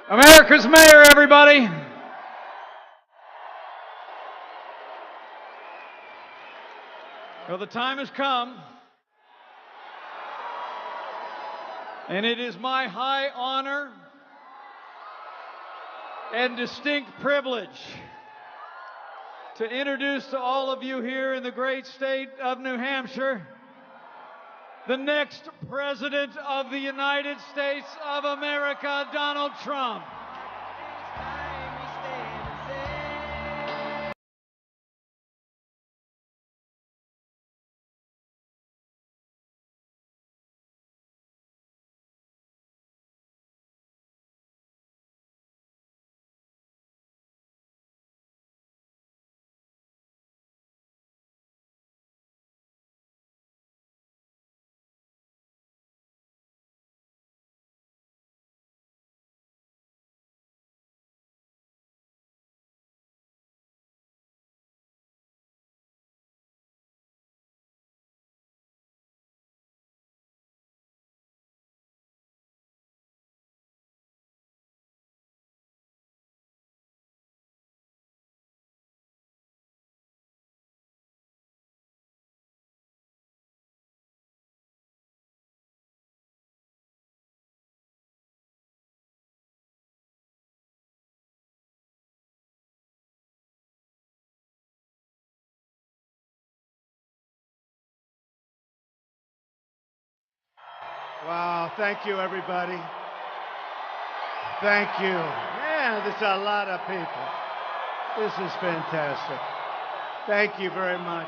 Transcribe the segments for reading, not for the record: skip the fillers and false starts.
America's mayor, everybody. Well, the time has come, and it is my high honor and distinct privilege to introduce to all of you here in the great state of New Hampshire the next President of the United States of America, Donald Trump. Wow, thank you, everybody. Thank you. Man, there's a lot of people. This is fantastic. Thank you very much.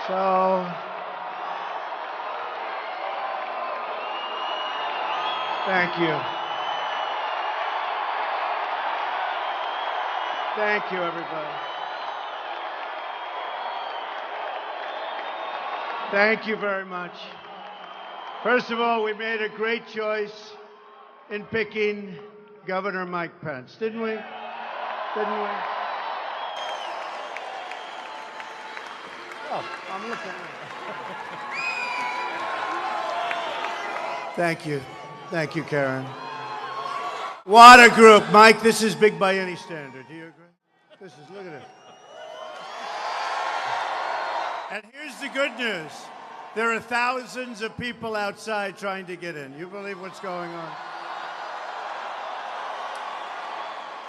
So, thank you. Thank you, everybody. Thank you very much. First of all, we made a great choice in picking Governor Mike Pence, didn't we? Didn't we? Oh, I'm looking at Thank you. Thank you, Karen. What a group. Mike, this is big by any standard. Do you agree? This is, look at it. And here's the good news. There are thousands of people outside trying to get in. You believe what's going on?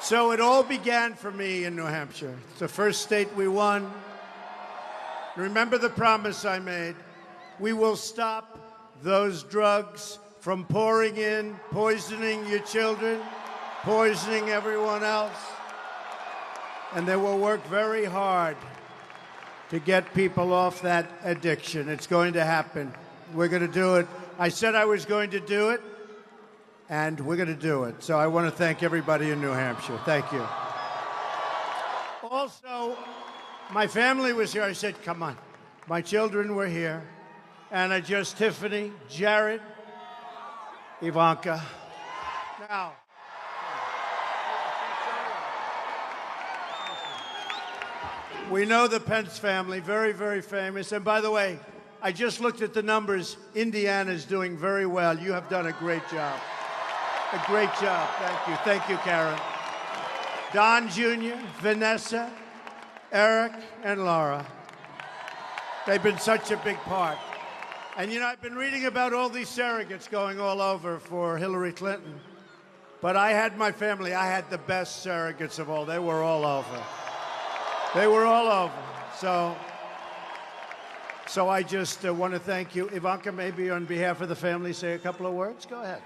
So it all began for me in New Hampshire. It's the first state we won. Remember the promise I made. We will stop those drugs from pouring in, poisoning your children, poisoning everyone else. And they will work very hard to get people off that addiction. It's going to happen. We're going to do it. I said I was going to do it, and we're going to do it. So I want to thank everybody in New Hampshire. Thank you. Also, my family was here. I said, come on. My children were here. Anna, just Tiffany, Jared, Ivanka. Now, we know the Pence family, very, very famous. And by the way, I just looked at the numbers. Indiana's doing very well. You have done a great job. A great job. Thank you. Thank you, Karen. Don Jr., Vanessa, Eric, and Laura. They've been such a big part. And, you know, I've been reading about all these surrogates going all over for Hillary Clinton. But I had my family. I had the best surrogates of all. They were all over. They were all over. So I just want to thank you. Ivanka, maybe on behalf of the family, say a couple of words. Go ahead.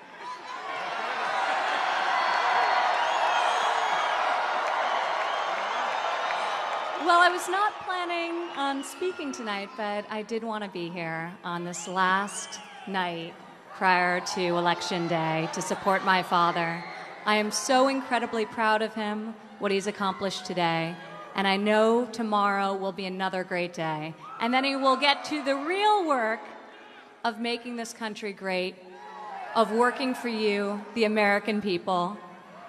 Well, I was not planning on speaking tonight, but I did want to be here on this last night prior to Election Day to support my father. I am so incredibly proud of him, what he's accomplished today. And I know tomorrow will be another great day. And then he will get to the real work of making this country great, of working for you, the American people.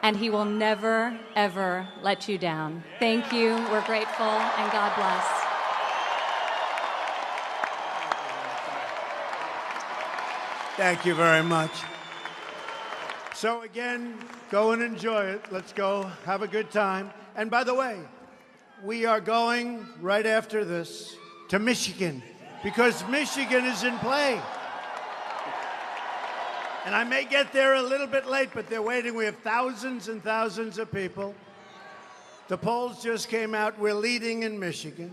And he will never, ever let you down. Thank you. We're grateful, and God bless. Thank you very much. So again, go and enjoy it. Let's go have a good time. And by the way, we are going right after this to Michigan because Michigan is in play. And I may get there a little bit late, but they're waiting. We have thousands and thousands of people. The polls just came out. We're leading in Michigan.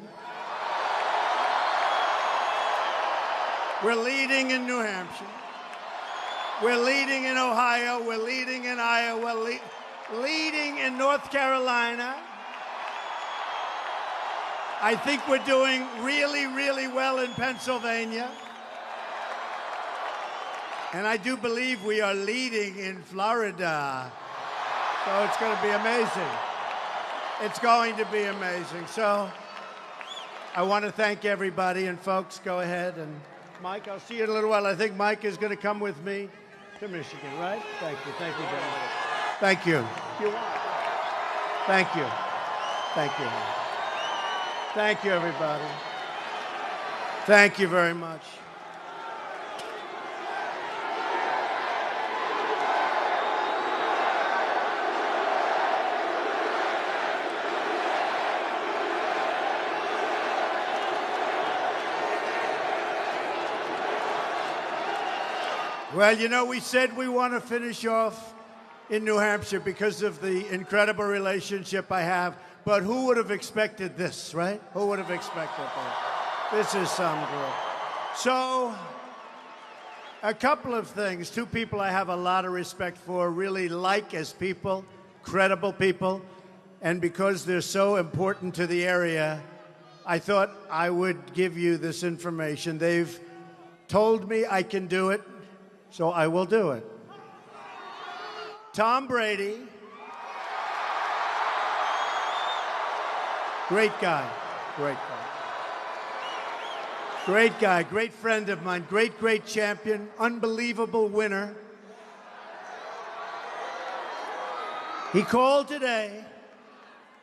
We're leading in New Hampshire. We're leading in Ohio. We're leading in Iowa. Leading in North Carolina. I think we're doing really, really well in Pennsylvania. And I do believe we are leading in Florida. So it's going to be amazing. It's going to be amazing. So I want to thank everybody. And folks, go ahead. And Mike, I'll see you in a little while. I think Mike is going to come with me to Michigan, right? Thank you. Thank you very much. Thank you. Thank you. Thank you. Thank you, everybody. Thank you very much. Well, you know, we said we want to finish off in New Hampshire because of the incredible relationship I have. But who would have expected this, right? Who would have expected that? This is some good. So, a couple of things. Two people I have a lot of respect for, really like as people, credible people. And because they're so important to the area, I thought I would give you this information. They've told me I can do it. So I will do it. Tom Brady, great guy, great guy. Great guy, great friend of mine, great champion, unbelievable winner. He called today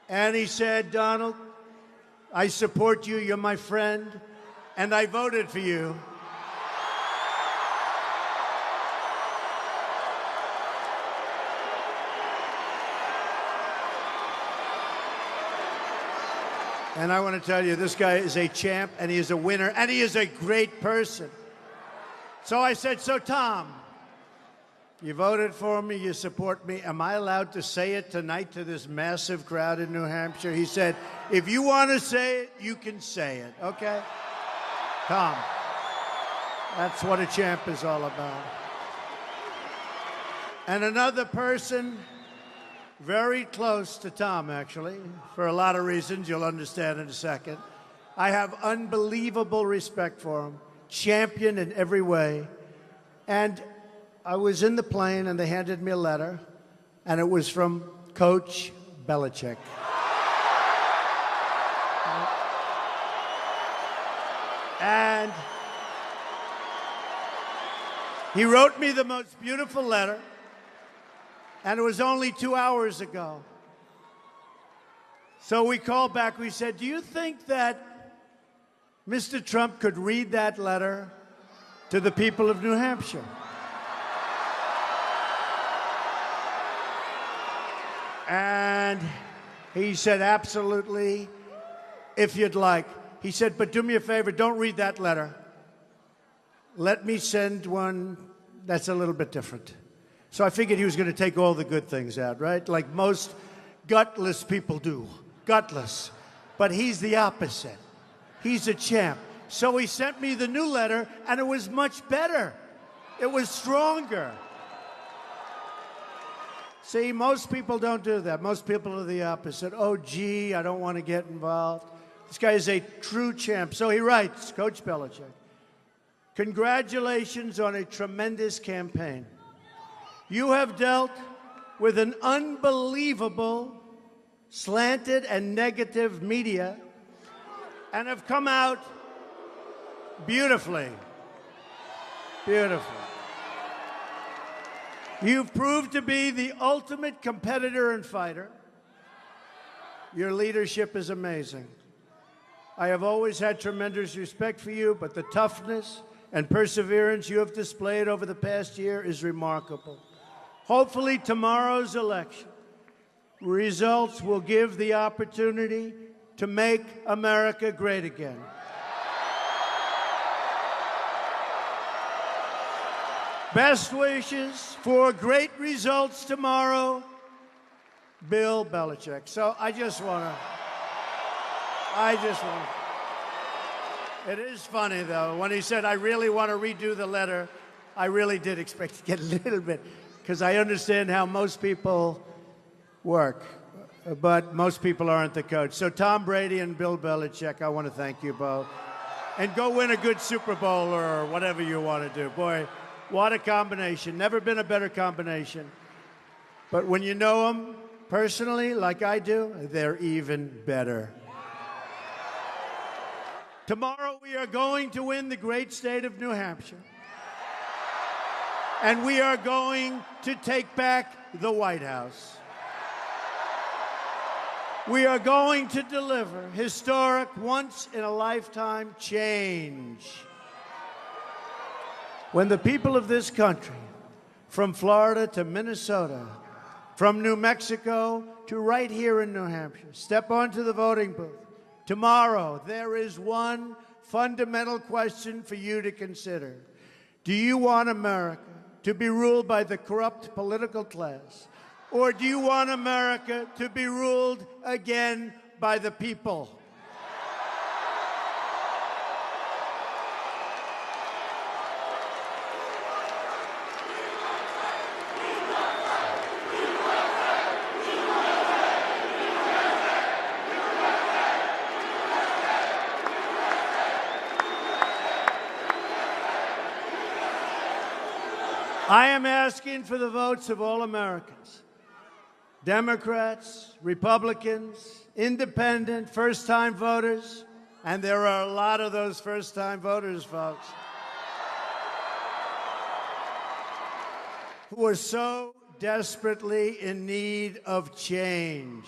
and he said, Donald, I support you, you're my friend, and I voted for you. And I want to tell you, this guy is a champ, and he is a winner, and he is a great person. So I said, so Tom, you voted for me, you support me. Am I allowed to say it tonight to this massive crowd in New Hampshire? He said, if you want to say it, you can say it, okay? Tom, that's what a champ is all about. And another person very close to Tom, actually, for a lot of reasons you'll understand in a second. I have unbelievable respect for him, champion in every way. And I was in the plane, and they handed me a letter, and it was from Coach Belichick. And he wrote me the most beautiful letter. And it was only 2 hours ago. So we called back. We said, do you think that Mr. Trump could read that letter to the people of New Hampshire? And he said, absolutely, if you'd like. He said, but do me a favor, don't read that letter. Let me send one that's a little bit different. So I figured he was going to take all the good things out, right? Like most gutless people do. Gutless. But he's the opposite. He's a champ. So he sent me the new letter, and it was much better. It was stronger. See, most people don't do that. Most people are the opposite. Oh, gee, I don't want to get involved. This guy is a true champ. So he writes, Coach Belichick, congratulations on a tremendous campaign. You have dealt with an unbelievable, slanted and negative media and have come out beautifully. Beautifully. You've proved to be the ultimate competitor and fighter. Your leadership is amazing. I have always had tremendous respect for you, but the toughness and perseverance you have displayed over the past year is remarkable. Hopefully tomorrow's election results will give the opportunity to make America great again. Best wishes for great results tomorrow, Bill Belichick. So I just want to. It is funny, though, when he said, I really want to redo the letter, I really did expect to get a little bit, because I understand how most people work, but most people aren't the coach. So Tom Brady and Bill Belichick, I want to thank you both. And go win a good Super Bowl or whatever you want to do. Boy, what a combination. Never been a better combination. But when you know them personally, like I do, they're even better. Tomorrow we are going to win the great state of New Hampshire. And we are going to take back the White House. We are going to deliver historic, once-in-a-lifetime change. When the people of this country, from Florida to Minnesota, from New Mexico to right here in New Hampshire, step onto the voting booth, tomorrow, there is one fundamental question for you to consider. Do you want America to be ruled by the corrupt political class? Or do you want America to be ruled again by the people? I am asking for the votes of all Americans. Democrats, Republicans, independent, first-time voters, and there are a lot of those first-time voters, folks, who are so desperately in need of change.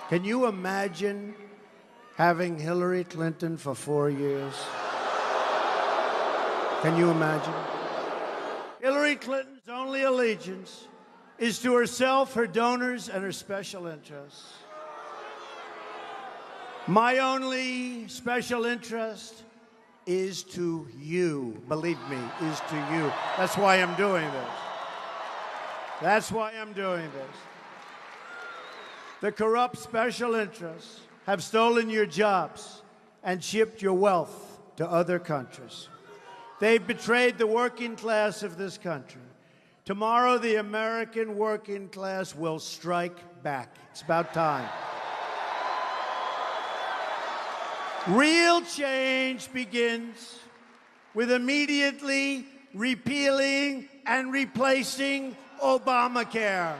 Can you imagine having Hillary Clinton for 4 years? Can you imagine? Hillary Clinton's only allegiance is to herself, her donors, and her special interests. My only special interest is to you. Believe me, is to you. That's why I'm doing this. That's why I'm doing this. The corrupt special interests have stolen your jobs and shipped your wealth to other countries. They've betrayed the working class of this country. Tomorrow, the American working class will strike back. It's about time. Real change begins with immediately repealing and replacing Obamacare.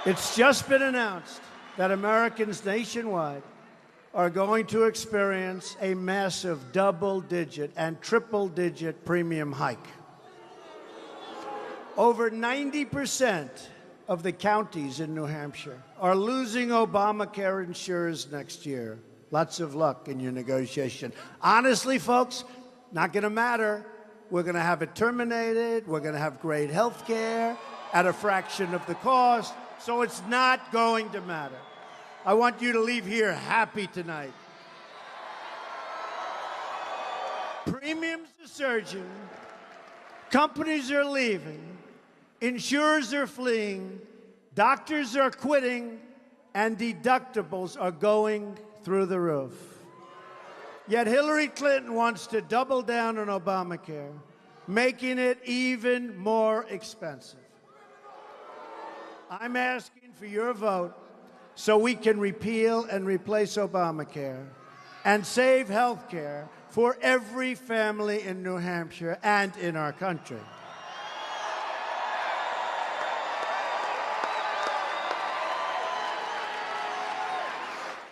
It's just been announced that Americans nationwide are going to experience a massive double-digit and triple-digit premium hike. Over 90% of the counties in New Hampshire are losing Obamacare insurers next year. Lots of luck in your negotiation. Honestly, folks, not going to matter. We're going to have it terminated. We're going to have great health care at a fraction of the cost, so it's not going to matter. I want you to leave here happy tonight. Premiums are surging, companies are leaving, insurers are fleeing, doctors are quitting, and deductibles are going through the roof. Yet Hillary Clinton wants to double down on Obamacare, making it even more expensive. I'm asking for your vote so we can repeal and replace Obamacare and save health care for every family in New Hampshire and in our country.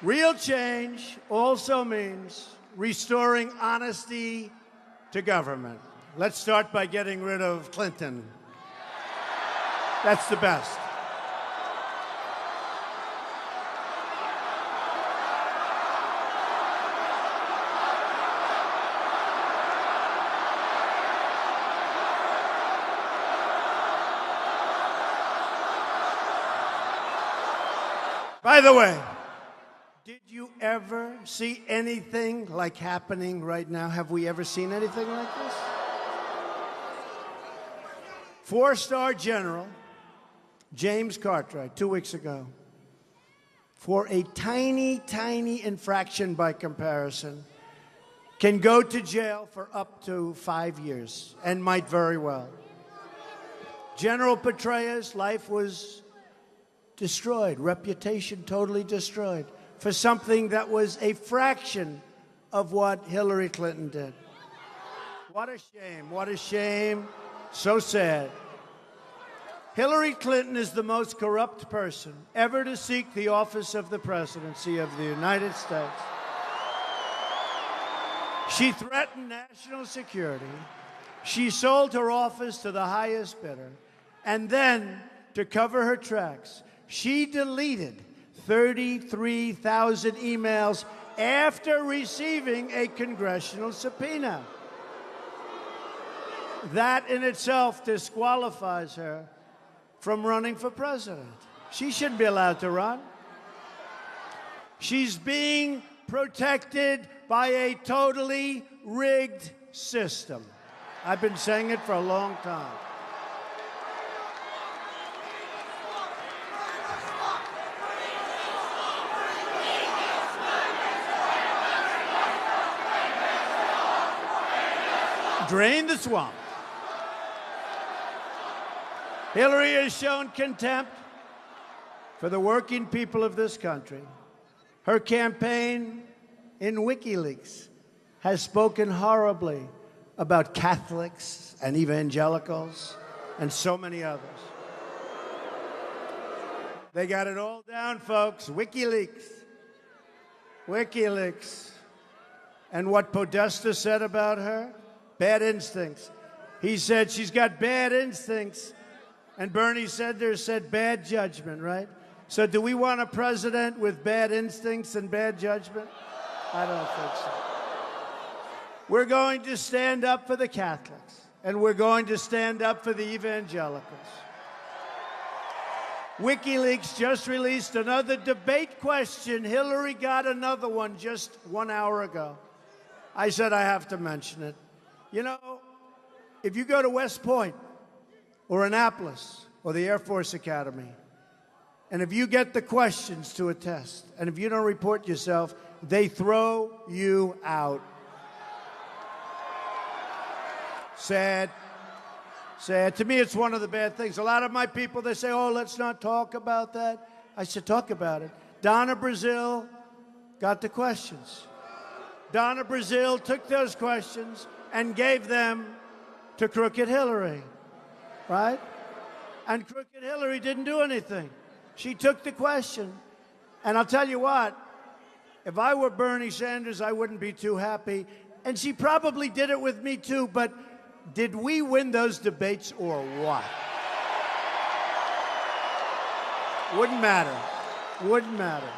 Real change also means restoring honesty to government. Let's start by getting rid of Clinton. That's the best. By the way, did you ever see anything like happening right now? Have we ever seen anything like this? 4-star General James Cartwright, 2 weeks ago, for a tiny, tiny infraction by comparison, can go to jail for up to 5 years and might very well. General Petraeus' life was destroyed, reputation totally destroyed, for something that was a fraction of what Hillary Clinton did. What a shame, what a shame, so sad. Hillary Clinton is the most corrupt person ever to seek the office of the presidency of the United States. She threatened national security. She sold her office to the highest bidder. And then, to cover her tracks, she deleted 33,000 emails after receiving a congressional subpoena. That in itself disqualifies her from running for president. She shouldn't be allowed to run. She's being protected by a totally rigged system. I've been saying it for a long time. Drain the swamp. Hillary has shown contempt for the working people of this country. Her campaign in WikiLeaks has spoken horribly about Catholics and evangelicals and so many others. They got it all down, folks. WikiLeaks. WikiLeaks. And what Podesta said about her? Bad instincts. He said she's got bad instincts. And Bernie Sanders said bad judgment, right? So do we want a president with bad instincts and bad judgment? I don't think so. We're going to stand up for the Catholics, and we're going to stand up for the evangelicals. WikiLeaks just released another debate question. Hillary got another one just 1 hour ago. I said I have to mention it. You know, if you go to West Point or Annapolis or the Air Force Academy, and if you get the questions to a test, and if you don't report yourself, they throw you out. Sad. Sad. To me, it's one of the bad things. A lot of my people, they say, oh, let's not talk about that. I said, talk about it. Donna Brazile got the questions. Donna Brazile took those questions and gave them to Crooked Hillary, right? And Crooked Hillary didn't do anything. She took the question. And I'll tell you what, if I were Bernie Sanders, I wouldn't be too happy. And she probably did it with me too, but did we win those debates or what? Wouldn't matter. Wouldn't matter.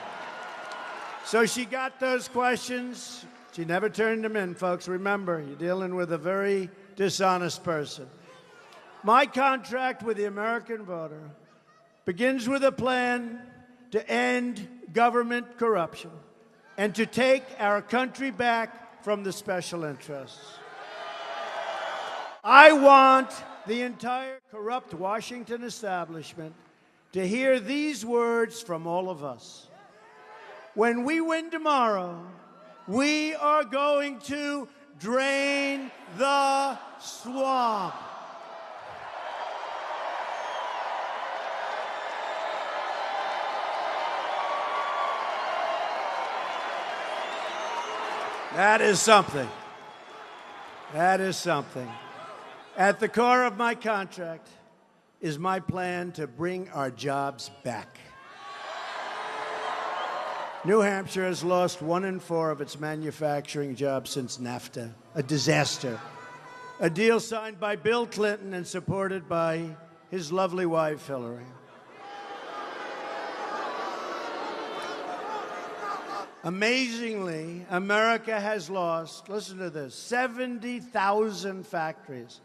So she got those questions. She never turned them in, folks. Remember, you're dealing with a very dishonest person. My contract with the American voter begins with a plan to end government corruption and to take our country back from the special interests. I want the entire corrupt Washington establishment to hear these words from all of us. When we win tomorrow, we are going to drain the swamp. That is something. That is something. At the core of my contract is my plan to bring our jobs back. New Hampshire has lost 1 in 4 of its manufacturing jobs since NAFTA, a disaster. A deal signed by Bill Clinton and supported by his lovely wife, Hillary. Amazingly, America has lost, listen to this, 70,000 factories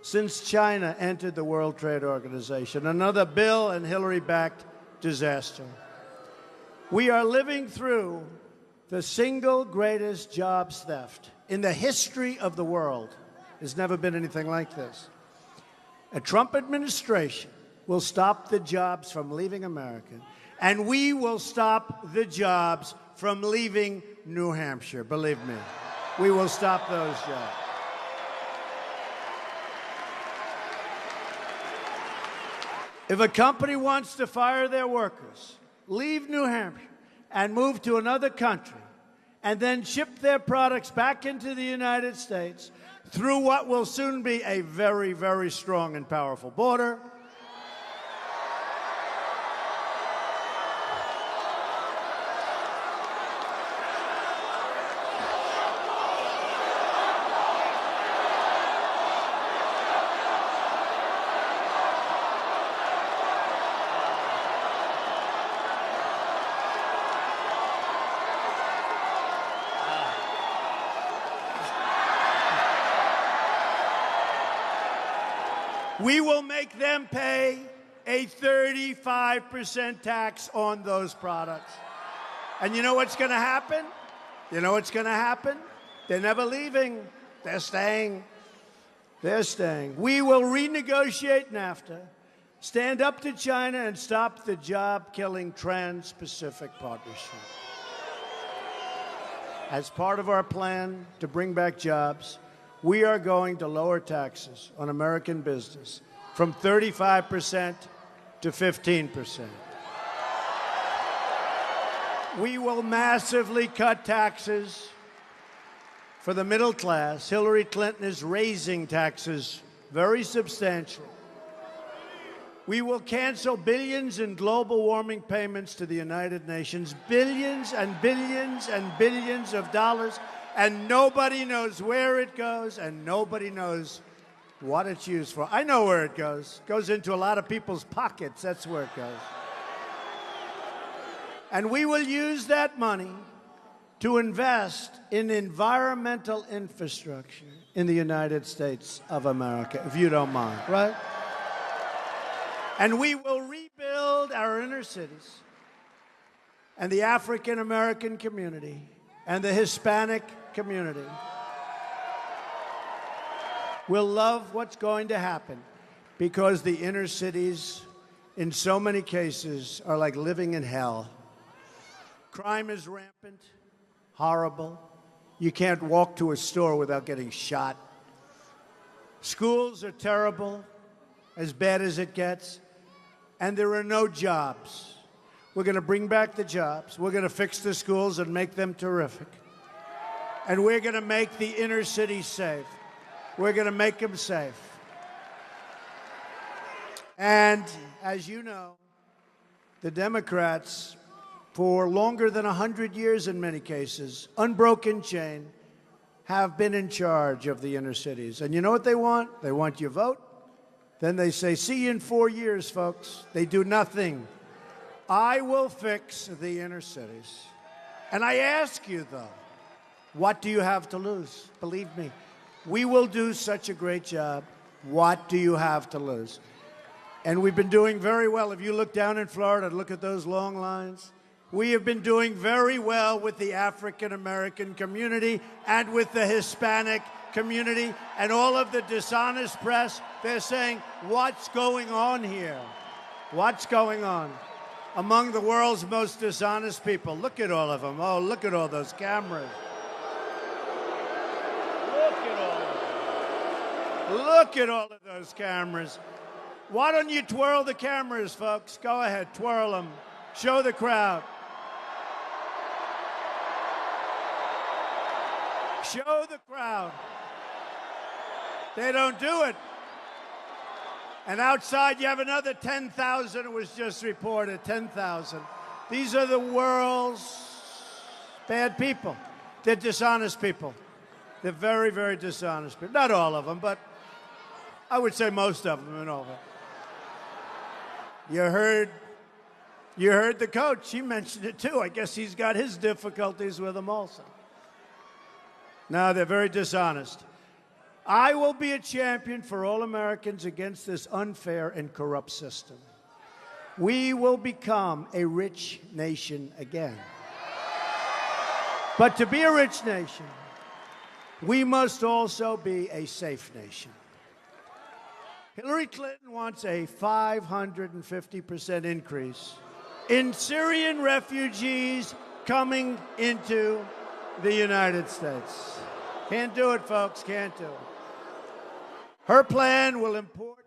since China entered the World Trade Organization. Another Bill and Hillary-backed disaster. We are living through the single greatest jobs theft in the history of the world. There's never been anything like this. A Trump administration will stop the jobs from leaving America, and we will stop the jobs from leaving New Hampshire. Believe me, we will stop those jobs. If a company wants to fire their workers, leave New Hampshire and move to another country, and then ship their products back into the United States through what will soon be a very, very strong and powerful border, we will make them pay a 35% tax on those products. And you know what's going to happen? You know what's going to happen? They're never leaving. They're staying. They're staying. We will renegotiate NAFTA, stand up to China, and stop the job-killing Trans-Pacific Partnership. As part of our plan to bring back jobs, we are going to lower taxes on American business from 35% to 15%. We will massively cut taxes for the middle class. Hillary Clinton is raising taxes very substantially. We will cancel billions in global warming payments to the United Nations, billions and billions and billions of dollars, and nobody knows where it goes, and nobody knows what it's used for. I know where it goes. It goes into a lot of people's pockets. That's where it goes. And we will use that money to invest in environmental infrastructure in the United States of America, if you don't mind, right? And we will rebuild our inner cities and the African American community and the Hispanic community will love what's going to happen, because the inner cities, in so many cases, are like living in hell. Crime is rampant, horrible. You can't walk to a store without getting shot. Schools are terrible, as bad as it gets, and there are no jobs. We're going to bring back the jobs. We're going to fix the schools and make them terrific. And we're going to make the inner city safe. We're going to make them safe. And as you know, the Democrats, for longer than 100 years in many cases, unbroken chain, have been in charge of the inner cities. And you know what they want? They want your vote. Then they say, see you in 4 years, folks. They do nothing. I will fix the inner cities. And I ask you, though, what do you have to lose? Believe me, we will do such a great job. What do you have to lose? And we've been doing very well. If you look down in Florida, look at those long lines. We have been doing very well with the African American community and with the Hispanic community, and all of the dishonest press. They're saying, what's going on here? What's going on? Among the world's most dishonest people. Look at all of them. Oh, look at all those cameras. Look at all of them. Look at all of those cameras. Why don't you twirl the cameras, folks? Go ahead, twirl them. Show the crowd. Show the crowd. They don't do it. And outside, you have another 10,000. It was just reported, 10,000. These are the world's bad people. They're dishonest people. They're very, very dishonest people. Not all of them, but I would say most of them and all of them. You heard the coach. He mentioned it, too. I guess he's got his difficulties with them also. No, they're very dishonest. I will be a champion for all Americans against this unfair and corrupt system. we will become a rich nation again. But to be a rich nation, we must also be a safe nation. Hillary Clinton wants a 550% increase in Syrian refugees coming into the United States. Can't do it, folks, can't do it. Her plan will import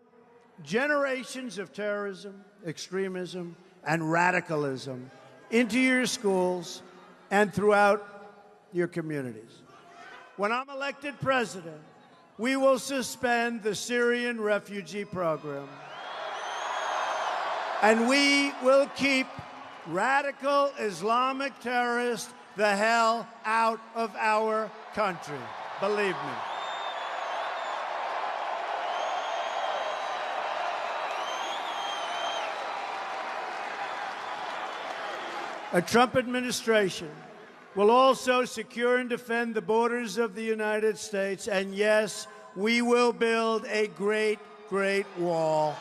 generations of terrorism, extremism, and radicalism into your schools and throughout your communities. When I'm elected president, we will suspend the Syrian refugee program, and we will keep radical Islamic terrorists the hell out of our country. Believe me. A Trump administration will also secure and defend the borders of the United States, and yes, we will build a great, great wall.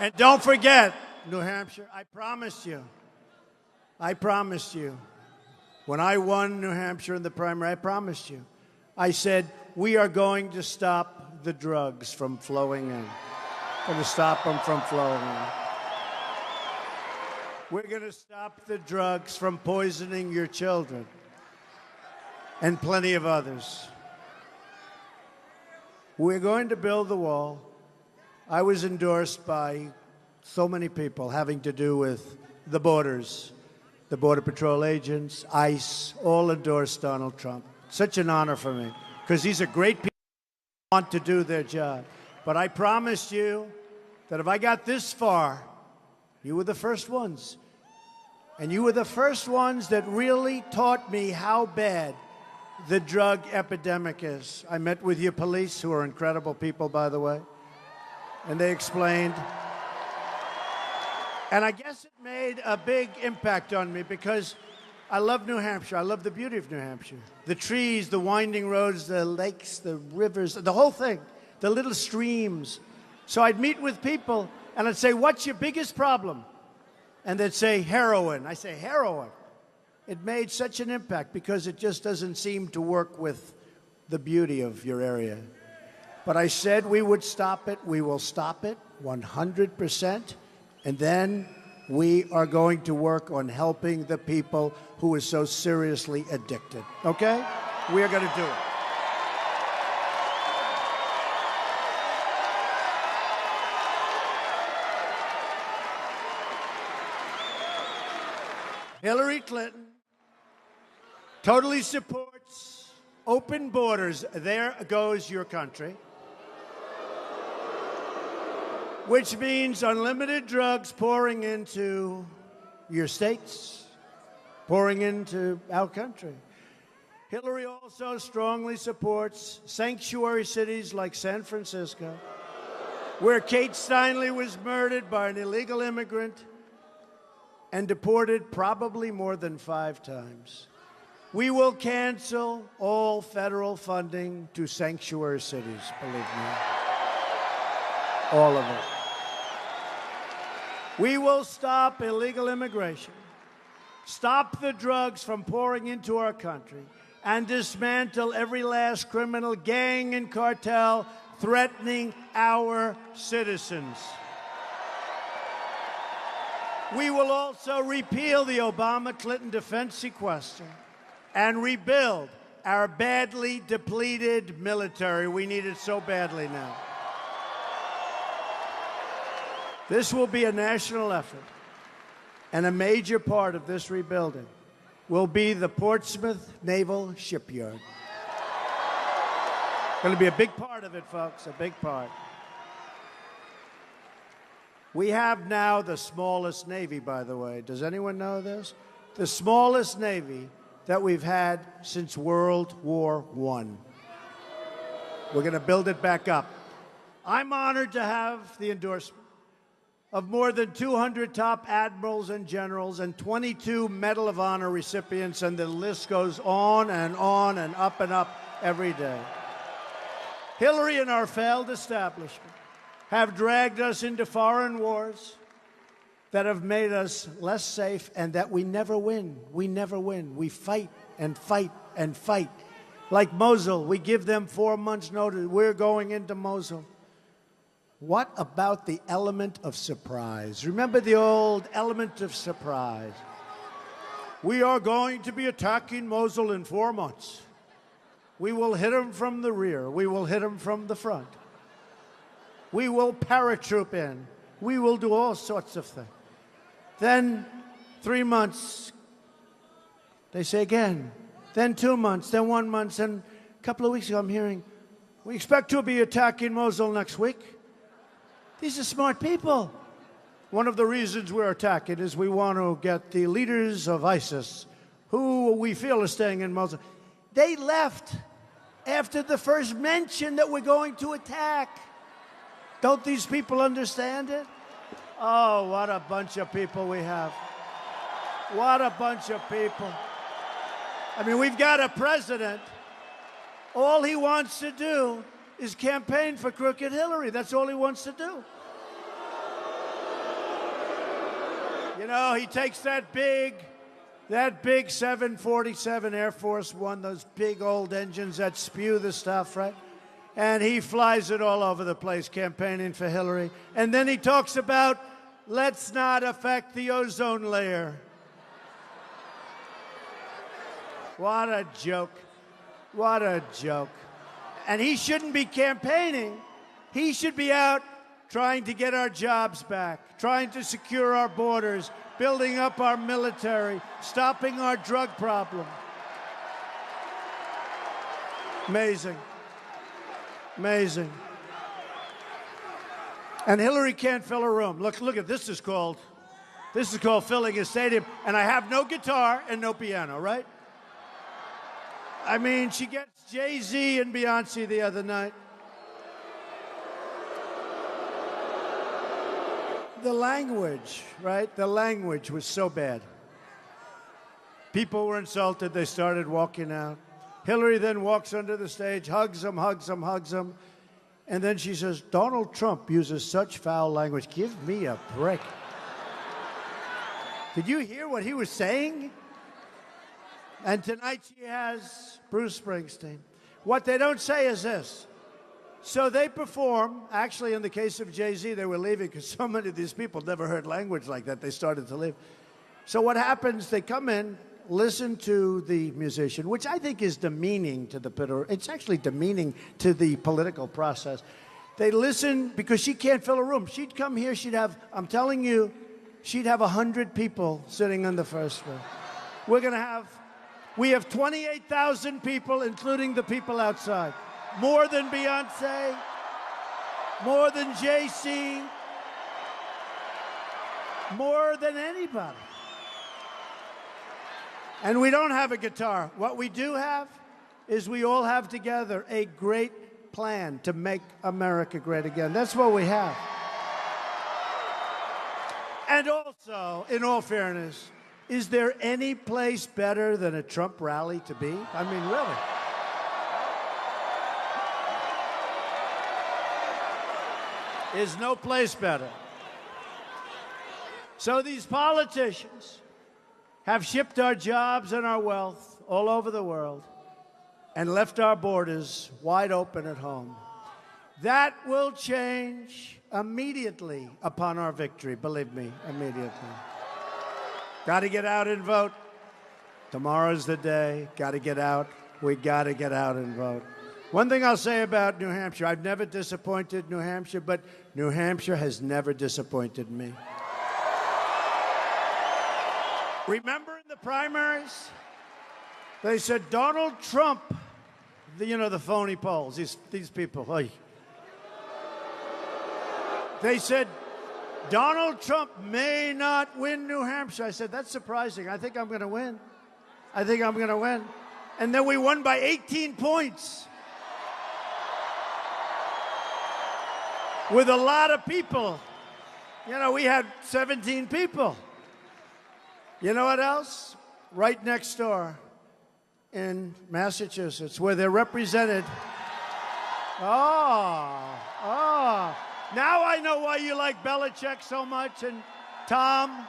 And don't forget, New Hampshire, I promised you, when I won New Hampshire in the primary, I promised you. I said, we are going to stop the drugs from flowing in. We're going to stop them from flowing in. We're going to stop the drugs from poisoning your children and plenty of others. We're going to build the wall. I was endorsed by so many people having to do with the borders, the Border Patrol agents, ICE, all endorsed Donald Trump. Such an honor for me, because these are great people who want to do their job. But I promised you that if I got this far, you were the first ones. And you were the first ones that really taught me how bad the drug epidemic is. I met with your police, who are incredible people, by the way. And they explained. And I guess it made a big impact on me because I love New Hampshire. I love the beauty of New Hampshire. The trees, the winding roads, the lakes, the rivers, the whole thing, the little streams. So I'd meet with people and I'd say, what's your biggest problem? And they'd say, heroin. I say, heroin. It made such an impact because it just doesn't seem to work with the beauty of your area. But I said we would stop it. We will stop it 100%. And then we are going to work on helping the people who are so seriously addicted. Okay? We are going to do it. Hillary Clinton totally supports open borders. There goes your country. Which means unlimited drugs pouring into your states, pouring into our country. Hillary also strongly supports sanctuary cities like San Francisco, where Kate Steinle was murdered by an illegal immigrant and deported probably more than 5 times. We will cancel all federal funding to sanctuary cities, believe me. All of it. We will stop illegal immigration, stop the drugs from pouring into our country, and dismantle every last criminal gang and cartel threatening our citizens. We will also repeal the Obama-Clinton defense sequester and rebuild our badly depleted military. We need it so badly now. This will be a national effort, and a major part of this rebuilding will be the Portsmouth Naval Shipyard. Going to be a big part of it, folks, a big part. We have now the smallest Navy, by the way. Does anyone know this? The smallest Navy that we've had since World War I. We're going to build it back up. I'm honored to have the endorsement of more than 200 top admirals and generals and 22 Medal of Honor recipients, and the list goes on and up every day. Hillary and our failed establishment have dragged us into foreign wars that have made us less safe and that we never win. We never win. We fight and fight and fight. Like Mosul, we give them 4 months' notice. We're going into Mosul. What about the element of surprise? Remember the old element of surprise? We are going to be attacking Mosul in 4 months. We will hit them from the rear. We will hit them from the front. We will paratroop in. We will do all sorts of things. Then 3 months, they say again. Then 2 months, then 1 month, and a couple of weeks ago I'm hearing, we expect to be attacking Mosul next week. These are smart people. One of the reasons we're attacking is we want to get the leaders of ISIS, who we feel are staying in Mosul. They left after the first mention that we're going to attack. Don't these people understand it? Oh, what a bunch of people we have. What a bunch of people. I mean, we've got a president. All he wants to do is campaign for crooked Hillary. That's all he wants to do. You know, he takes that big 747 Air Force One, those big old engines that spew the stuff, right? And he flies it all over the place campaigning for Hillary. And then he talks about, let's not affect the ozone layer. What a joke. What a joke. And he shouldn't be campaigning. He should be out trying to get our jobs back, trying to secure our borders, building up our military, stopping our drug problem. Amazing. Amazing. And Hillary can't fill a room. Look at this is called filling a stadium. And I have no guitar and no piano, right? I mean, she gets Jay-Z and Beyonce the other night. The language, right? The language was so bad. People were insulted. They started walking out. Hillary then walks onto the stage, hugs them. And then she says, Donald Trump uses such foul language. Give me a break. Did you hear what he was saying? And tonight she has Bruce Springsteen. What they don't say is this. So they perform. Actually, in the case of Jay-Z, they were leaving because so many of these people never heard language like that. They started to leave. So what happens, they come in, listen to the musician, which I think is demeaning to the it's actually demeaning to the political process. They listen because she can't fill a room. She'd come here, she'd have, I'm telling you, she'd have 100 people sitting in the first row. We have 28,000 people, including the people outside. More than Beyonce, more than Jay-Z, more than anybody. And we don't have a guitar. What we do have is we all have together a great plan to make America great again. That's what we have. And also, in all fairness, is there any place better than a Trump rally to be? I mean, really. There's no place better. So these politicians have shipped our jobs and our wealth all over the world and left our borders wide open at home. That will change immediately upon our victory, believe me, immediately. Got to get out and vote. Tomorrow's the day. Got to get out. We got to get out and vote. One thing I'll say about New Hampshire, I've never disappointed New Hampshire, but New Hampshire has never disappointed me. Remember in the primaries, they said Donald Trump, the phony polls, these people, oy. They said Donald Trump may not win New Hampshire. I said, that's surprising. I think I'm going to win. And then we won by 18 points. with a lot of people. You know, we had 17 people. You know what else? Right next door in Massachusetts, where they're represented. Oh. Now I know why you like Belichick so much and Tom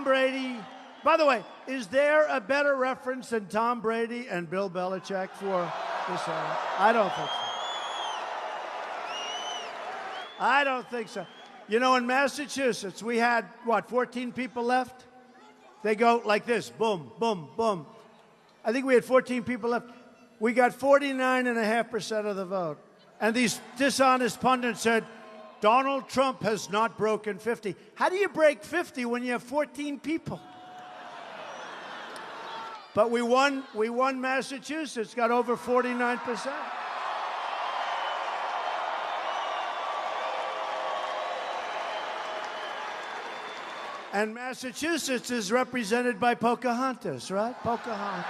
Brady. By the way, is there a better reference than Tom Brady and Bill Belichick for this? I don't think so. I don't think so. You know, in Massachusetts, we had, 14 people left? They go like this, boom, boom, boom. I think we had 14 people left. We got 49.5% of the vote. And these dishonest pundits said, Donald Trump has not broken 50. How do you break 50 when you have 14 people? But we won Massachusetts, got over 49%. And Massachusetts is represented by Pocahontas, right? Pocahontas.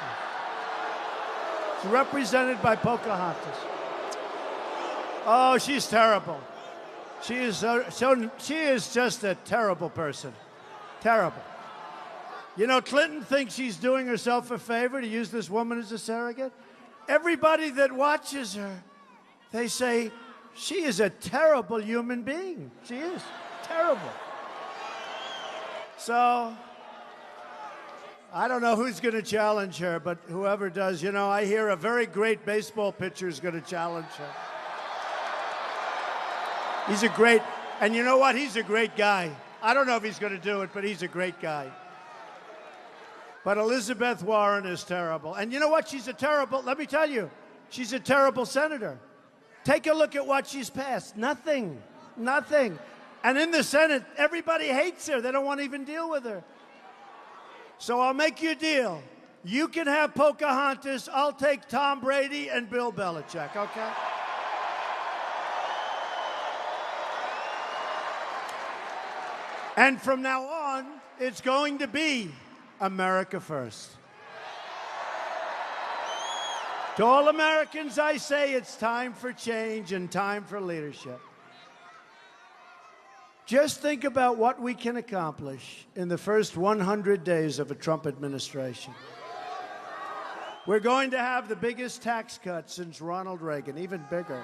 It's represented by Pocahontas. Oh, she's terrible. She is just a terrible person. Terrible. You know, Clinton thinks she's doing herself a favor to use this woman as a surrogate. Everybody that watches her, they say, she is a terrible human being. She is terrible. So, I don't know who's going to challenge her, but whoever does, you know, I hear a very great baseball pitcher is going to challenge her. He's a great, and you know what? He's a great guy. I don't know if he's going to do it, but he's a great guy. But Elizabeth Warren is terrible. And you know what? Let me tell you, she's a terrible senator. Take a look at what she's passed. Nothing. And in the Senate, everybody hates her. They don't want to even deal with her. So I'll make you a deal. You can have Pocahontas. I'll take Tom Brady and Bill Belichick, okay? And from now on, it's going to be America first. To all Americans, I say it's time for change and time for leadership. Just think about what we can accomplish in the first 100 days of a Trump administration. We're going to have the biggest tax cut since Ronald Reagan, even bigger.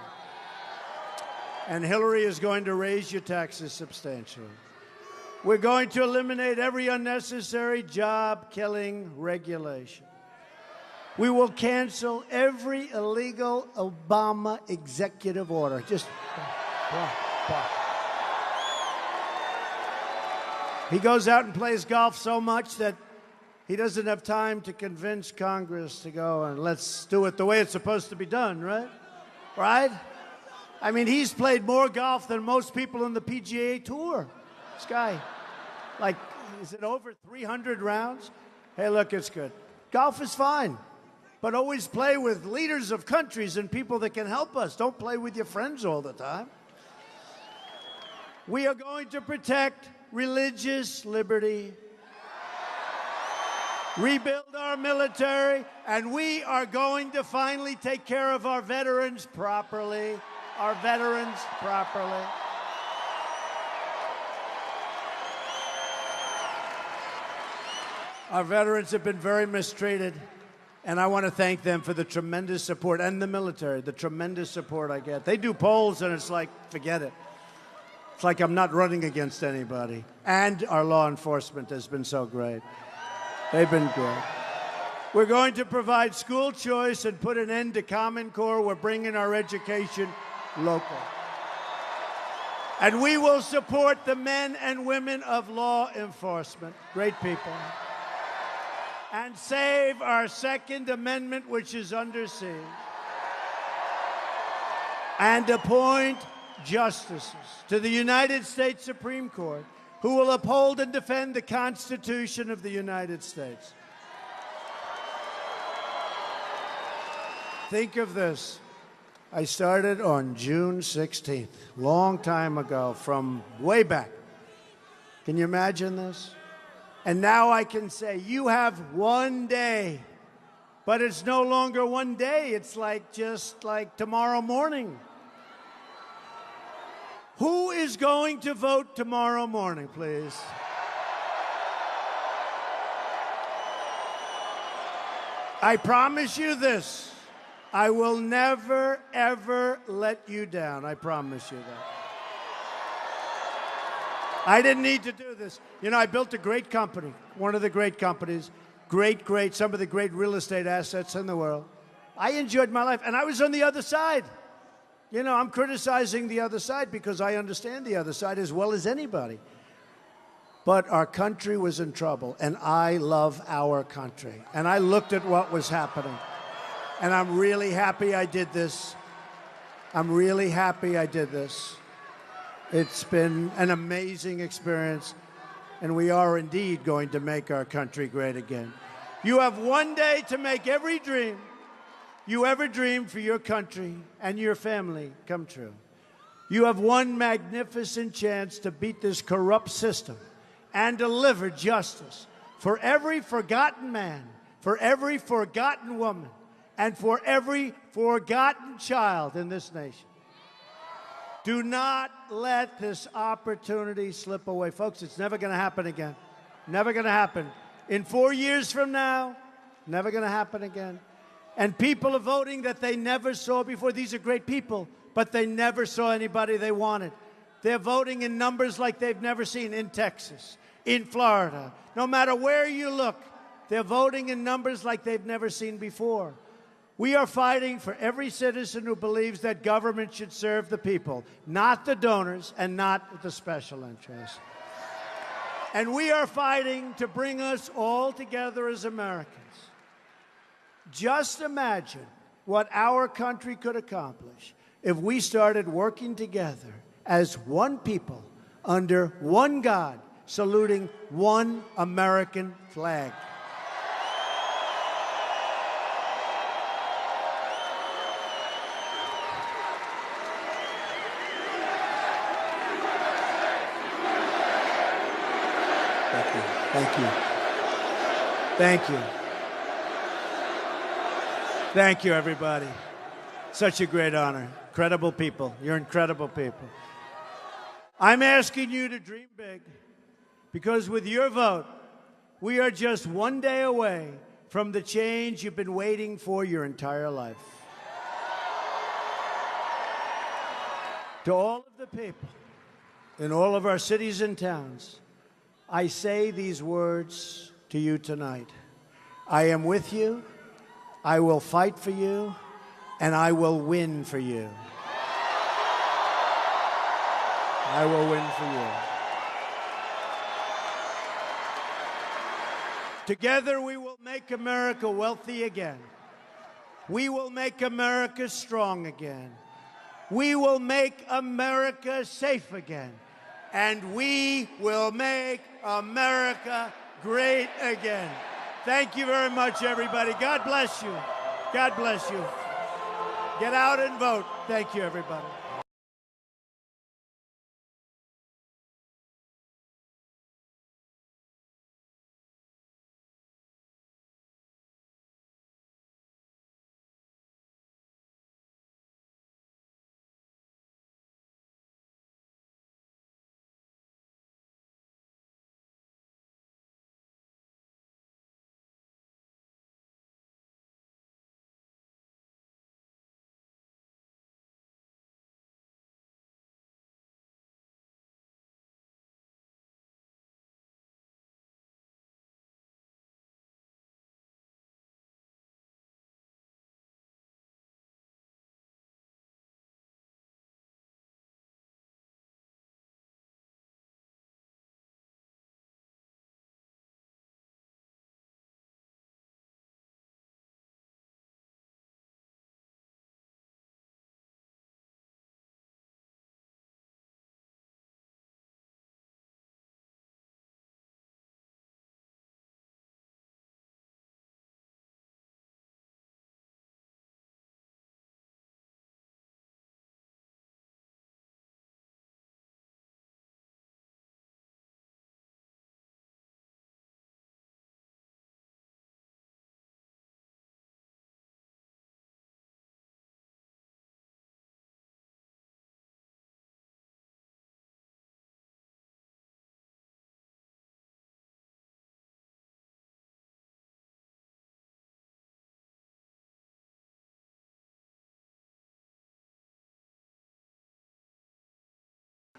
And Hillary is going to raise your taxes substantially. We're going to eliminate every unnecessary job-killing regulation. We will cancel every illegal Obama executive order. Just He goes out and plays golf so much that he doesn't have time to convince Congress to go and let's do it the way it's supposed to be done, right? Right? I mean, he's played more golf than most people in the PGA Tour. This guy, like, is it over 300 rounds? Hey, look, it's good. Golf is fine, but always play with leaders of countries and people that can help us. Don't play with your friends all the time. We are going to protect religious liberty, rebuild our military, and we are going to finally take care of our veterans properly. Our veterans properly. Our veterans have been very mistreated, and I want to thank them for the tremendous support, and the military, the tremendous support I get. They do polls, and it's like, forget it. It's like I'm not running against anybody. And our law enforcement has been so great. They've been great. We're going to provide school choice and put an end to Common Core. We're bringing our education local. And we will support the men and women of law enforcement. Great people. And save our Second Amendment, which is under siege. And appoint justices to the United States Supreme Court who will uphold and defend the Constitution of the United States. Think of this. I started on June 16th, long time ago, from way back. Can you imagine this? And now I can say, you have one day, but it's no longer one day. It's like just like tomorrow morning. Who is going to vote tomorrow morning, please? I promise you this. I will never, ever let you down. I promise you that. I didn't need to do this. You know, I built a great company, one of the great companies, some of the great real estate assets in the world. I enjoyed my life, and I was on the other side. You know, I'm criticizing the other side because I understand the other side as well as anybody. But our country was in trouble, and I love our country. And I looked at what was happening, and I'm really happy I did this. I'm really happy I did this. It's been an amazing experience, and we are indeed going to make our country great again. You have one day to make every dream you ever dreamed for your country and your family come true. You have one magnificent chance to beat this corrupt system and deliver justice for every forgotten man, for every forgotten woman, and for every forgotten child in this nation. Do not let this opportunity slip away. Folks, it's never going to happen again. Never going to happen. In 4 years from now, never going to happen again. And people are voting that they never saw before. These are great people, but they never saw anybody they wanted. They're voting in numbers like they've never seen in Texas, in Florida. No matter where you look, they're voting in numbers like they've never seen before. We are fighting for every citizen who believes that government should serve the people, not the donors and not the special interests. And we are fighting to bring us all together as Americans. Just imagine what our country could accomplish if we started working together as one people under one God, saluting one American flag. Thank you. Thank you. Thank you, everybody. Such a great honor. Incredible people. You're incredible people. I'm asking you to dream big because with your vote, we are just one day away from the change you've been waiting for your entire life. To all of the people in all of our cities and towns, I say these words to you tonight. I am with you, I will fight for you, and I will win for you. I will win for you. Together we will make America wealthy again. We will make America strong again. We will make America safe again. And we will make America great again. Thank you very much, everybody. God bless you. God bless you. Get out and vote. Thank you, everybody.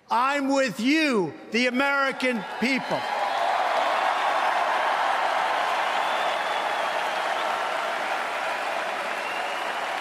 I'm with you, the American people.